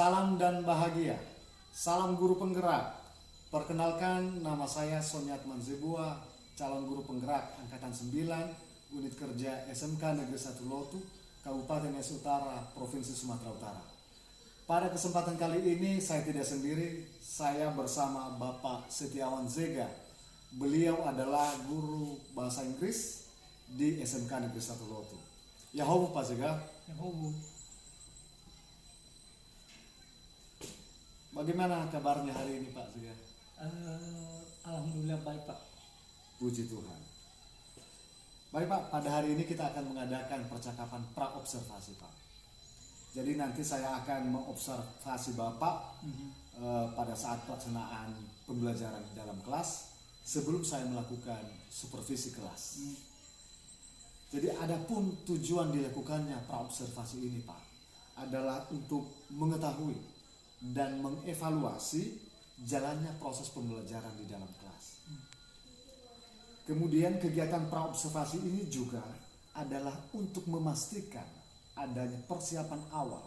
Salam dan bahagia. Salam guru penggerak. Perkenalkan, nama saya Sonyat Manzebua, calon guru penggerak Angkatan 9, Unit Kerja SMK Negeri 1 Lotu, Kabupaten Nias Utara, Provinsi Sumatera Utara. Pada kesempatan kali ini saya tidak sendiri, saya bersama Bapak Setiawan Zega. Beliau adalah guru bahasa Inggris di SMK Negeri 1 Lotu. Ya hobo Pak Zega. Ya hobo. Bagaimana kabarnya hari ini Pak Zega? Alhamdulillah baik Pak. Puji Tuhan. Baik Pak, pada hari ini kita akan mengadakan percakapan pra-observasi Pak. Jadi nanti saya akan mengobservasi Bapak pada saat pelaksanaan pembelajaran di dalam kelas sebelum saya melakukan supervisi kelas. Jadi adapun tujuan dilakukannya pra-observasi ini Pak adalah untuk mengetahui dan mengevaluasi jalannya proses pembelajaran di dalam kelas. Kemudian kegiatan pra-observasi ini juga adalah untuk memastikan adanya persiapan awal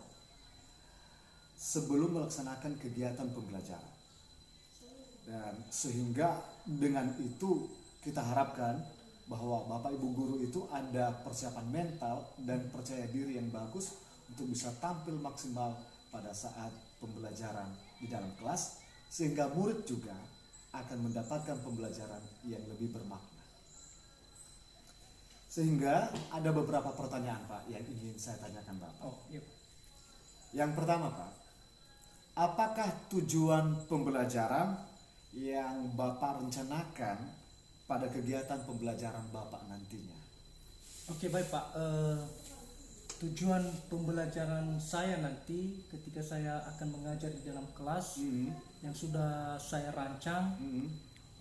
sebelum melaksanakan kegiatan pembelajaran. Dan sehingga dengan itu kita harapkan bahwa Bapak Ibu guru itu ada persiapan mental dan percaya diri yang bagus untuk bisa tampil maksimal pada saat pembelajaran di dalam kelas, sehingga murid juga akan mendapatkan pembelajaran yang lebih bermakna. Sehingga ada beberapa pertanyaan Pak yang ingin saya tanyakan Bapak. Iya. Yang pertama Pak, apakah tujuan pembelajaran yang Bapak rencanakan pada kegiatan pembelajaran Bapak nantinya? Oke baik Pak. Tujuan pembelajaran saya nanti ketika saya akan mengajar di dalam kelas yang sudah saya rancang,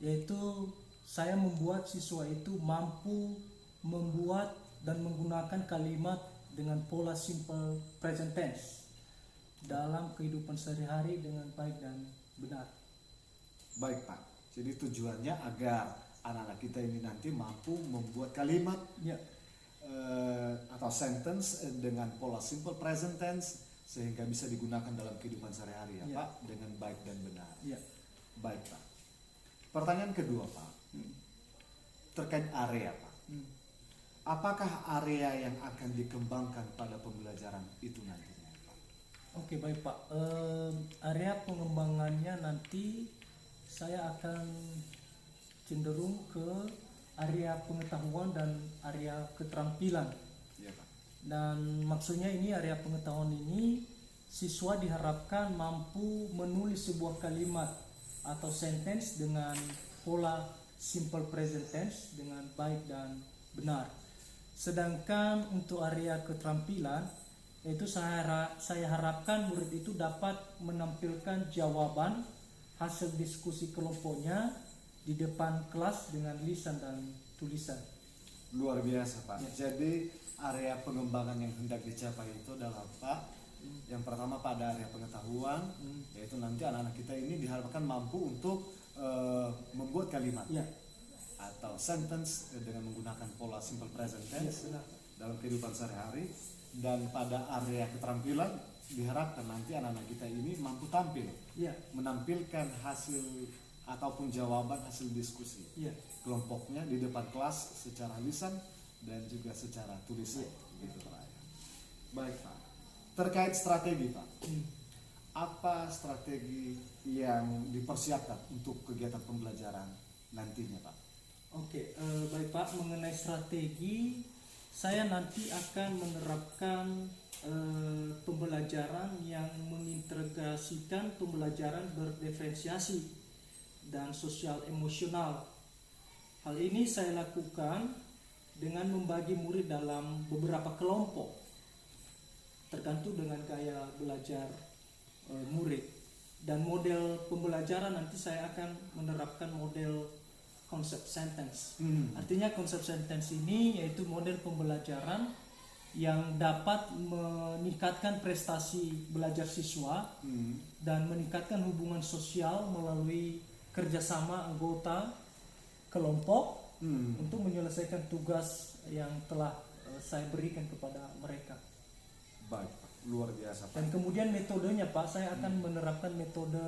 yaitu saya membuat siswa itu mampu membuat dan menggunakan kalimat dengan pola simple present tense dalam kehidupan sehari-hari dengan baik dan benar. Baik Pak, jadi tujuannya agar anak-anak kita ini nanti mampu membuat kalimat atau sentence dengan pola simple present tense sehingga bisa digunakan dalam kehidupan sehari-hari ya Pak, dengan baik dan benar. Baik Pak. Pertanyaan kedua Pak, terkait area Pak. Apakah area yang akan dikembangkan pada pembelajaran itu nantinya Pak? Oke baik Pak. Area pengembangannya nanti saya akan cenderung ke area pengetahuan dan area keterampilan. Iya Pak. Dan maksudnya ini area pengetahuan ini siswa diharapkan mampu menulis sebuah kalimat atau sentence dengan pola simple present tense dengan baik dan benar. Sedangkan untuk area keterampilan itu saya harapkan murid itu dapat menampilkan jawaban hasil diskusi kelompoknya di depan kelas dengan lisan dan tulisan. Luar biasa Pak. Jadi area pengembangan yang hendak dicapai itu adalah Pak, yang pertama pada area pengetahuan, yaitu nanti anak-anak kita ini diharapkan mampu untuk membuat kalimat atau sentence dengan menggunakan pola simple present tense dalam kehidupan sehari-hari. Dan pada area keterampilan diharapkan nanti anak-anak kita ini mampu tampil menampilkan hasil ataupun jawaban hasil diskusi kelompoknya di depan kelas secara lisan dan juga secara tulisan gitu Pak. Baik Pak. Terkait strategi Pak, apa strategi yang dipersiapkan untuk kegiatan pembelajaran nantinya Pak? Oke, baik Pak, mengenai strategi saya nanti akan menerapkan pembelajaran yang mengintegrasikan pembelajaran berdiferensiasi dan sosial emosional. Hal ini saya lakukan dengan membagi murid dalam beberapa kelompok tergantung dengan gaya belajar murid. Dan model pembelajaran nanti saya akan menerapkan model konsep sentence. Artinya konsep sentence ini yaitu model pembelajaran yang dapat meningkatkan prestasi belajar siswa dan meningkatkan hubungan sosial melalui kerjasama anggota kelompok untuk menyelesaikan tugas yang telah saya berikan kepada mereka. Baik Pak. luar biasa Pak. Dan kemudian metodenya Pak, saya akan menerapkan metode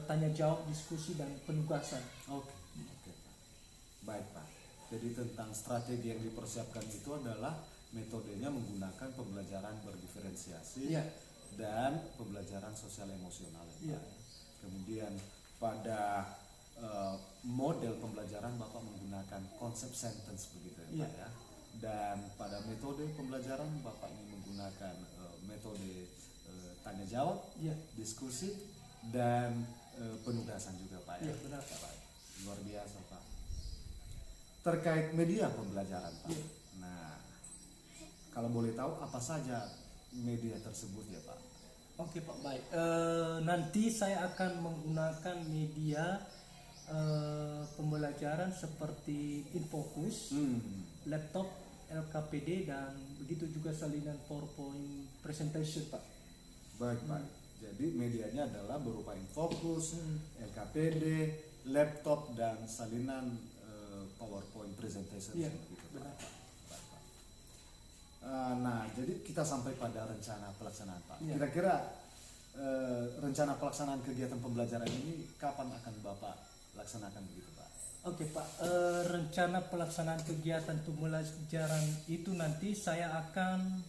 tanya jawab, diskusi dan penugasan. Oke, oke Pak. Baik Pak. Jadi tentang strategi yang dipersiapkan itu adalah metodenya menggunakan pembelajaran berdiferensiasi Iya. dan pembelajaran sosial emosional. Ya, Iya. Pak. Kemudian pada model pembelajaran Bapak menggunakan konsep sentence begitu ya Pak Iya. ya. Dan pada metode pembelajaran Bapak ini menggunakan metode tanya jawab, Iya. diskusi dan penugasan juga Pak ya. Iya, benar Pak. Luar biasa Pak. Terkait media pembelajaran Pak. Iya. Nah, kalau boleh tahu apa saja media tersebut ya Pak? Oke Pak, baik. Nanti saya akan menggunakan media pembelajaran seperti Infocus, laptop, LKPD, dan begitu juga salinan PowerPoint presentation Pak. Baik Pak. Jadi medianya adalah berupa Infocus, LKPD, laptop dan salinan PowerPoint presentation. Iya, begitu, Pak. benar. Baik, Pak. Nah, jadi kita sampai pada rencana pelaksanaan Pak. Iya. Kira-kira rencana pelaksanaan kegiatan pembelajaran ini kapan akan Bapak laksanakan begitu Pak? Oke Pak, rencana pelaksanaan kegiatan pembelajaran itu nanti saya akan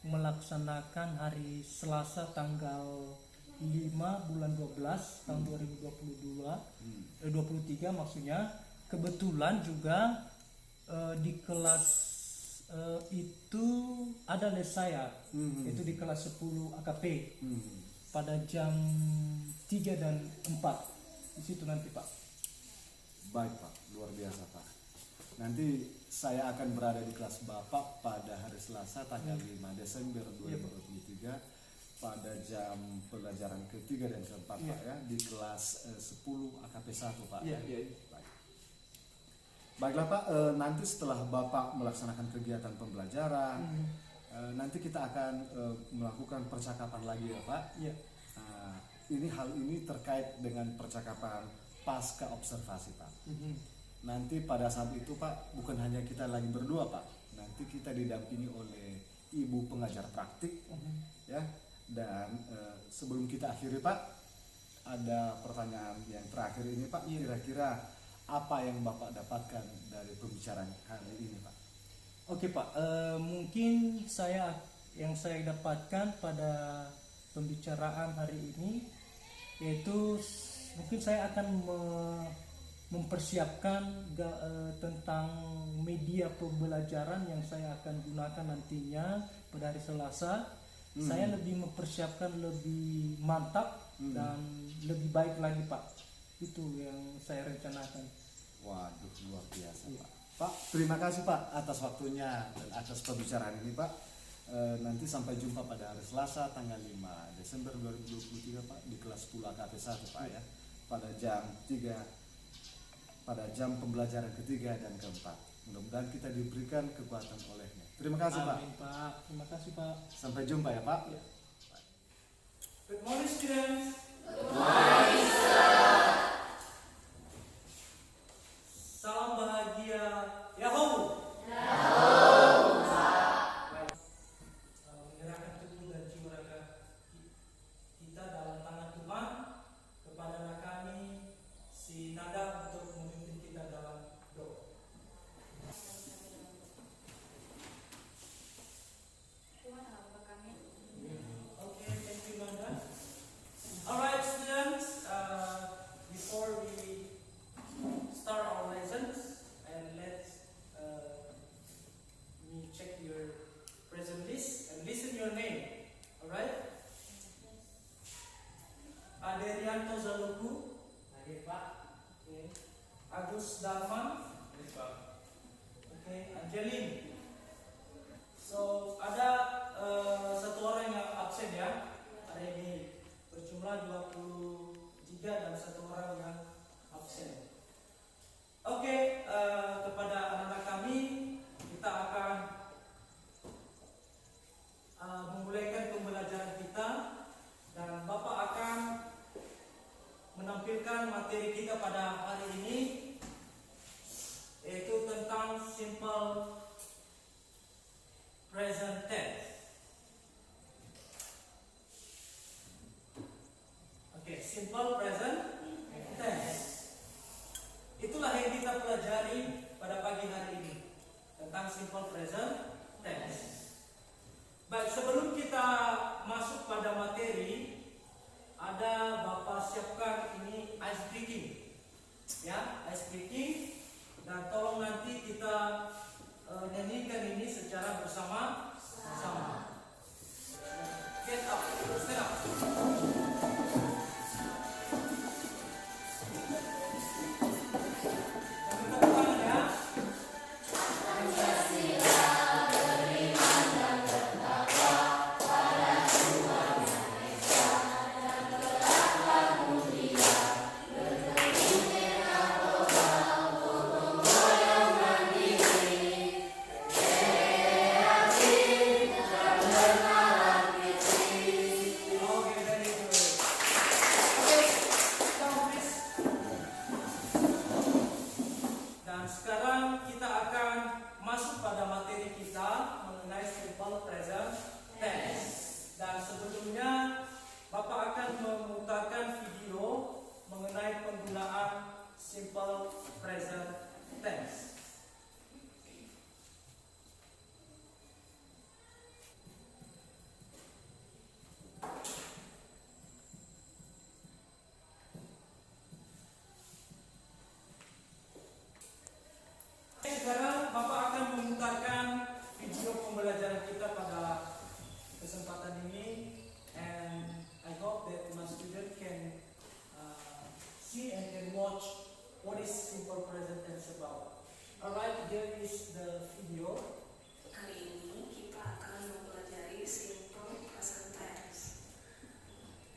melaksanakan hari Selasa tanggal 5 bulan 12 tahun 2022, 23 maksudnya. Kebetulan juga di kelas itu ada les saya, itu di kelas 10 AKP pada jam 3 dan 4 di situ nanti Pak. Baik Pak, luar biasa Pak. Nanti saya akan berada di kelas Bapak pada hari Selasa tanggal 5 Desember 2023 pada jam pelajaran ketiga dan keempat Pak ya, di kelas 10 AKP 1 Pak. Iya. Baik. Baiklah Pak, nanti setelah Bapak melaksanakan kegiatan pembelajaran, nanti kita akan melakukan percakapan lagi ya Pak. Iya. Hal ini terkait dengan percakapan pasca observasi Pak. Nanti pada saat itu Pak, bukan hanya kita lagi berdua Pak, nanti kita didampingi oleh ibu pengajar praktik ya. Dan sebelum kita akhiri Pak, ada pertanyaan yang terakhir ini Pak. Kira-kira apa yang Bapak dapatkan dari pembicaraan hari ini Pak? Oke Pak, mungkin yang saya dapatkan pada pembicaraan hari ini yaitu mungkin saya akan mempersiapkan tentang media pembelajaran yang saya akan gunakan nantinya pada hari Selasa. Saya lebih mempersiapkan lebih mantap dan lebih baik lagi Pak. Itu yang saya rencanakan. Waduh, luar biasa Pak. Pak, terima kasih Pak atas waktunya dan atas pembicaraan ini Pak. Nanti sampai jumpa pada hari Selasa tanggal 5 Desember 2023 Pak di kelas 10 AKP 1 Pak ya. Pada jam pembelajaran ketiga dan keempat. Mudah-mudahan kita diberikan kekuatan olehnya. Terima kasih Pak. Amin Pak. Terima kasih Pak. Sampai jumpa ya Pak. Ya. Good morning students. Salam bahagia Yahoo. Menyerahkan tubuh dan jiwa raga kita dalam tangan Tuhan, kepada anak kami si Nada untuk memimpin kita dalam doa. Okay, thank you Nada. Alright students, before we start our lessons, and let's me check your present list and listen your name. Alright? Aderianto Zaluku. Hadir Pak. Okay. Agus Darman. Hadir Pak. Okay. Angelin. So ada satu orang yang absen ya hari ini, berjumlah 23 dan satu orang yang absen. Oke, kepada anak-anak kami kita akan memulaikan pembelajaran kita dan Bapak akan menampilkan materi kita pada hari ini, yaitu tentang simple present tense. pelajari pada pagi hari ini tentang simple present tense. Baik, sebelum kita masuk pada materi, ada Bapak siapkan ini ice breaking, ya, ice breaking, dan tolong nanti kita nyanyikan ini secara bersama-sama. Get up, stand up. Simple present tense. Sekarang Bapak akan memutarkan video pembelajaran kita pada kesempatan ini, and I hope that my student can see and can watch what is simple present tense about. Alright, here is the video. Hari ini kita akan mempelajari simple present tense.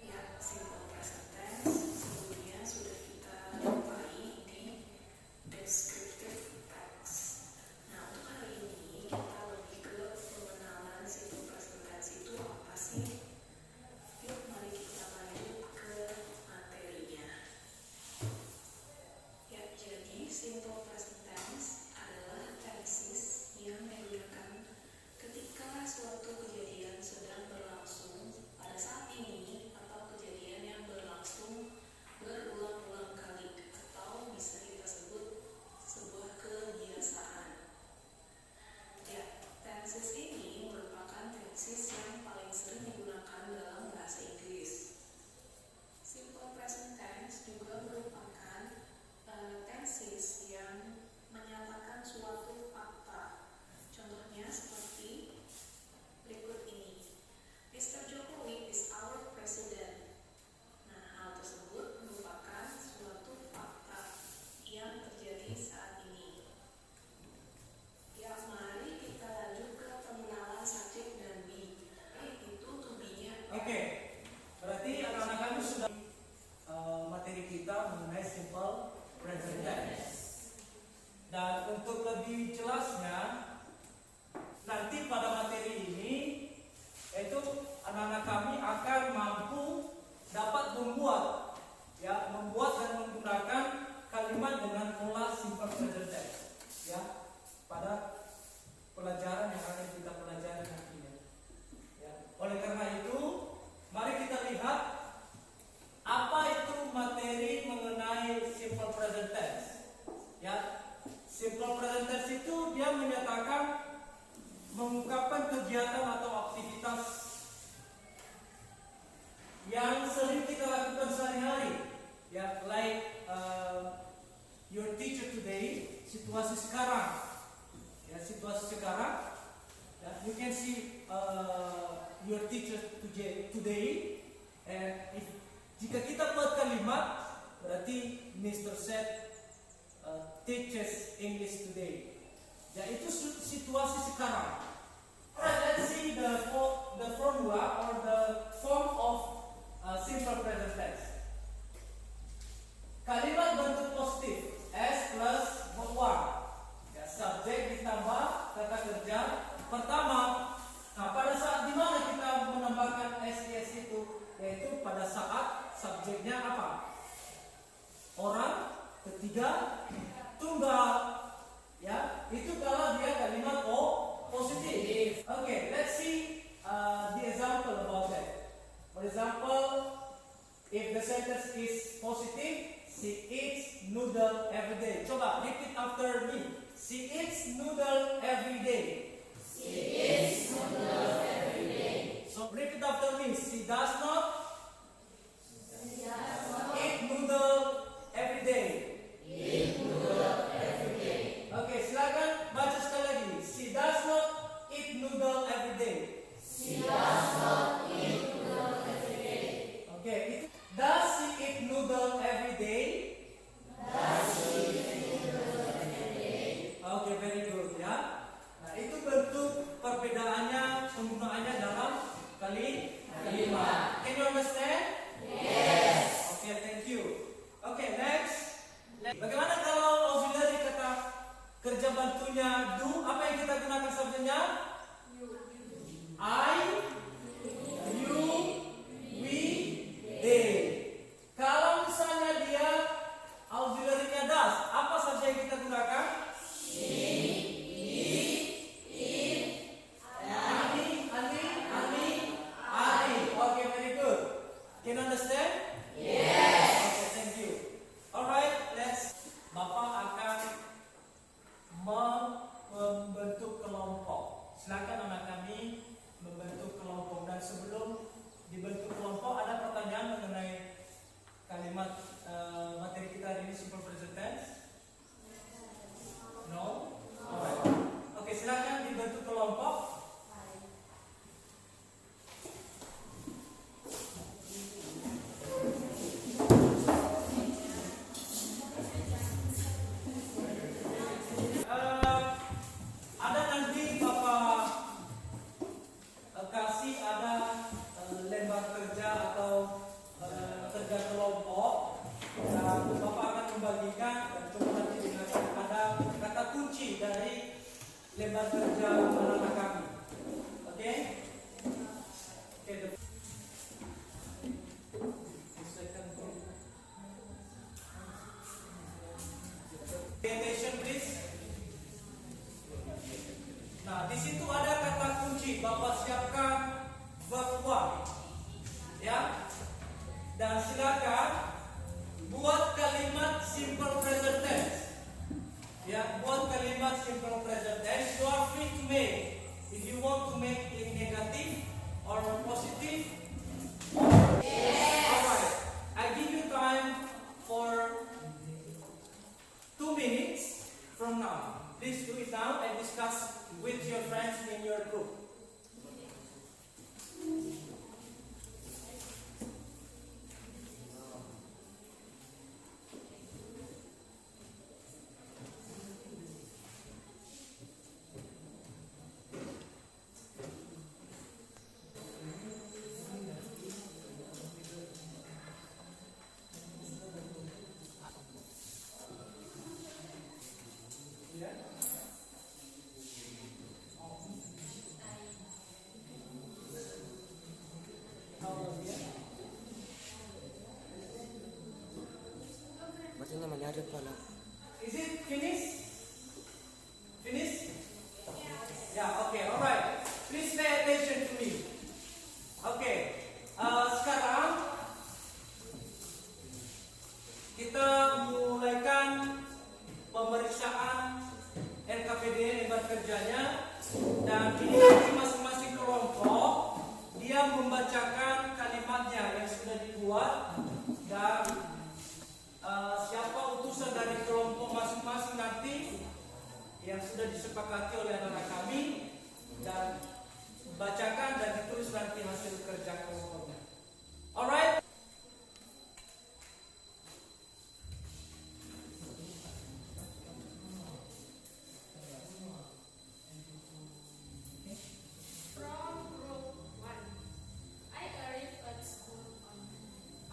Ya, simple present tense sebelumnya sudah kita jumpai di descriptive text. Nah, untuk hari ini kita lebih ke pengenalan simple present tense itu apa sih? Yuk, mari kita lanjut ke materinya. Ya, jadi simple present tense adalah tenses yang digunakan ketika suatu kejadian sedang berlangsung pada saat ini atau kejadian yang berlangsung berulang-ulang kali, atau bisa kita sebut sebuah kebiasaan. Ya, tenses ini merupakan tenses yang paling sering digunakan dalam bahasa Inggris. Simple present tense juga merupakan tenses yang menyatakan suatu fakta. Contohnya seperti berikut ini. Mr. Jokowi is our president. Nah, hal tersebut merupakan suatu fakta yang terjadi saat ini. Ya, mari kita lanjut ke pengenalan subjek dan be. Itu to be-nya. Oke, berarti anak-anak kami sudah materi kita mengenai simple present tense. Dan untuk lebih jelasnya, nanti pada materi ini, yaitu anak-anak kami akan mampu dapat membuat dan menggunakan kalimat dengan pola simple present tense, ya, pada pelajaran yang akan kita pelajari nantinya. Ya. Oleh karena itu, mari kita lihat apa itu materi mengenai simple present tense. Ya, simple present tense itu dia menyatakan mengungkapkan kegiatan atau aktivitas yang sering kita lakukan sehari-hari. Ya, like your teacher today, situasi sekarang. Ya, situasi sekarang. Ya, you can see your teacher today, and jika kita buat kalimat, berarti Mr. said teaches English today. Ya, itu situasi sekarang. Alright, let's see the formula or the form of simple present tense. Kalimat bentuk positif S plus verb 1. Ya, subjek ditambah kata kerja pertama. Nah, pada saat dimana kita menambahkan SES itu, yaitu pada saat subjeknya apa? Orang, ketiga, tunggal. Ya, itu kalau dia kalimat positif. Okay, let's see the example about that. For example, if the sentence is positive, She eats noodle every day. Coba repeat after me. She eats noodle every day. So repeat after me. She does not eat noodle every day. Oke, silakan baca sekali lagi. She does not eat noodle every day. Oke, itu does she eat noodle every day? Oke, very good ya. Nah, itu bentuk perbedaannya, penggunaannya dalam kalimat. Can you understand? Yes. Oke, thank you. Oke, next. Bagaimana kalau auxiliary kata kerja bantunya do? Apa yang kita gunakan subjeknya? I, you, we, they. Kalau misalnya dia auxiliary-nya does, apa saja yang kita gunakan? Ani. Okay, very good. Can you understand? Yes. Okay, thank you. Alright, let's. Bapak akan membentuk kelompok. Silakan anak kami membentuk kelompok. Dan sebelum dibentuk kelompok, ada pertanyaan mengenai kalimat materi kita hari ini, simple present tense? No? Alright. Oke, silakan dibentuk kelompok. Ada nanti Bapak kasih ada lembar kerja atau kerja kelompok, dan Bapak akan membagikan dan coba nanti dengarkan ada kata kunci dari lembar kerja anak-anak kami. Oke? Oke. Pay attention please. Nah, di situ ada kata kunci. Bapak siapkan verb one, ya. Dan silakan buat kalimat simple present tense. Ya, buat kalimat simple present tense. You are free to make. If you want to make it negative or positive. Alright. I give you time for 2 minutes from now. Please do it now and discuss with your friends in your group. Is it finished? Finished? Yeah, okay, alright. Please pay attention to me. Okay, sekarang kita mulaikan pemeriksaan RKPD lembar kerjanya, dan ini nanti masing-masing kelompok dia membacakan kalimatnya yang sudah dibuat, dan siapa utusan dari kelompok masing-masing nanti yang sudah disepakati oleh anak-anak kami, dan bacakan dan ditulis nanti hasil kerja kelompoknya. Alright.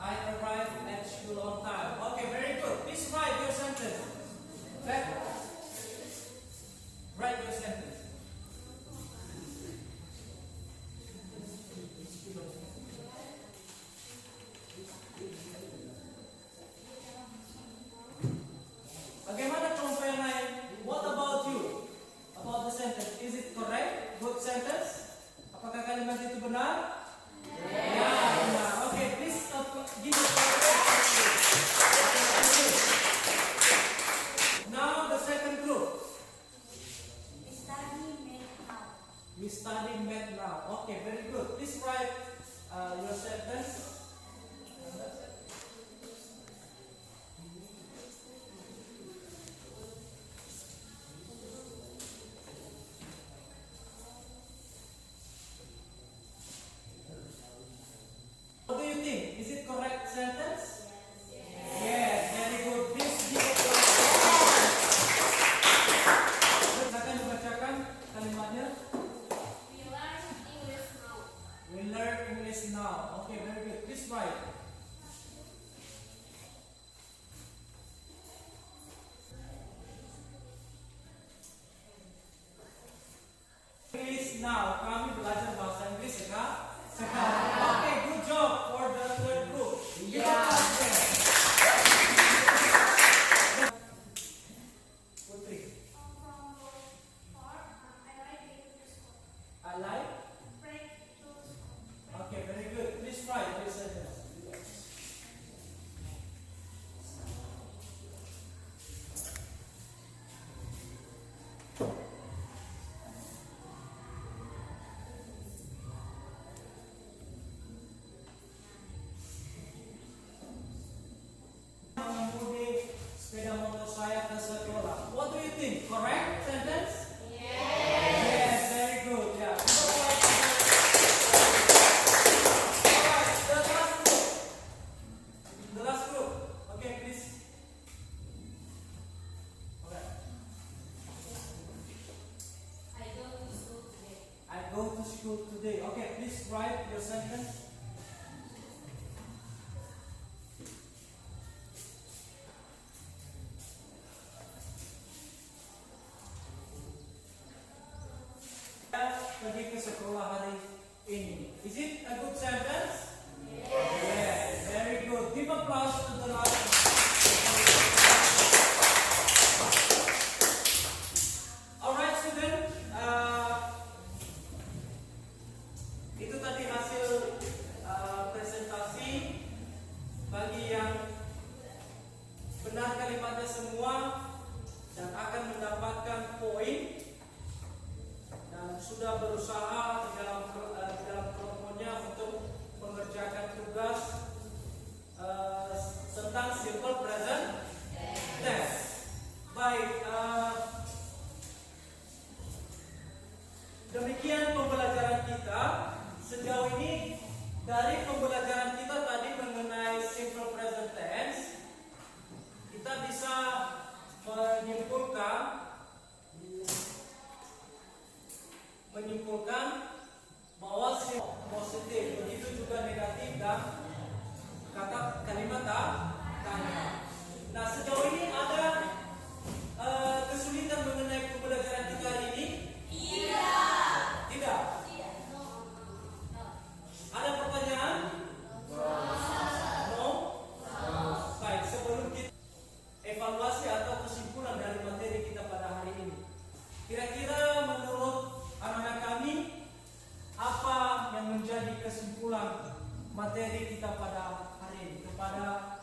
I arrived at school on time. Okay, very good. Please write your sentence. Okay? Write your sentence. saya ke sekolah. What do you think? Correct sentence? Yes, very good. Yeah. Alright, the last group. Okay, please. Okay. I go to school today. Okay, please write your sentence. Pergi ke sekolah hari ini. Is it a good sentence? Yes. Very good. Give applause to the last. Alright, student. Itu tadi hasil presentasi. Bagi yang benar kalimatnya semua dan akan mendapatkan poin. Dan sudah berusaha di dalam kelompoknya untuk mengerjakan tugas tentang simple present tense. Baik, demikian pembelajaran kita sejauh ini. Dari pembelajaran kita tadi mengenai simple present tense, kita bisa menyimpulkan bahwa positif, begitu juga negatif dan kata kalimat tanya. Nah, sejauh ini ada kesulitan mengenai pembelajaran kita hari ini? Tidak. Ada pertanyaan? No? Baik, sebelum kita evaluasi atau kesimpulan dari materi kita pada hari ini, kira-kira menurut anak-anak kami, apa yang menjadi kesimpulan materi kita pada hari ini? Kepada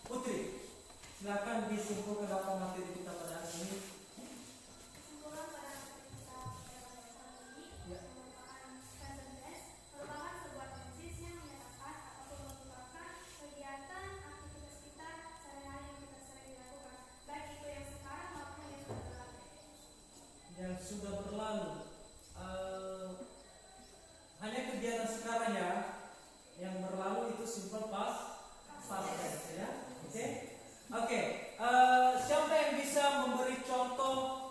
Putri, silakan disimpulkan apa materi kita pada hari ini. Kesimpulan pada materi kita pada hari ini merupakan present tense merupakan sebuah tenses yang menyatakan ataupun merupakan kegiatan aktivitas kita sehari-hari yang kita sering lakukan, baik itu yang sekarang maupun yang sudah berlalu. Yang sudah berlalu, hanya kegiatan sekarang ya, yang berlalu itu simple past tense ya. Oke. Siapa yang bisa memberi contoh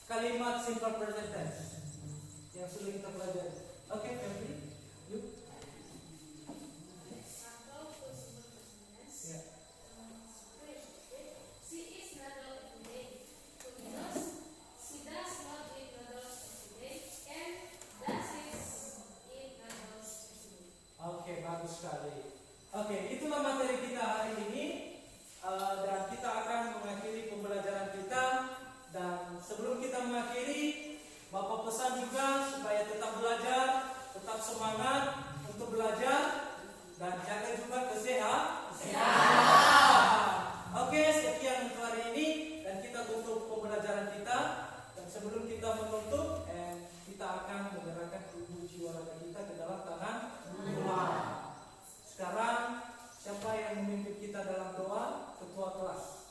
kalimat simple present tense yang sudah kita pelajari? Oke, Febri, yuk. Example for simple present tense. Ya. She is noodle every day. To noodles, she does not eat noodles every day, and does eat noodles every day. Oke, bagus sekali. Oke, itulah materi kita hari ini. Dan kita akan mengakhiri pembelajaran kita. Dan sebelum kita mengakhiri, Bapak pesan juga supaya tetap belajar, tetap semangat untuk belajar, dan jaga juga kesehatan. Oke, sekian untuk hari ini, dan kita tutup pembelajaran kita. Dan sebelum kita menutup, kita akan menggerakkan tubuh jiwa raga kita ke dalam tangan Tuhan. Sekarang siapa yang memimpin kita dalam doa? Ketua kelas.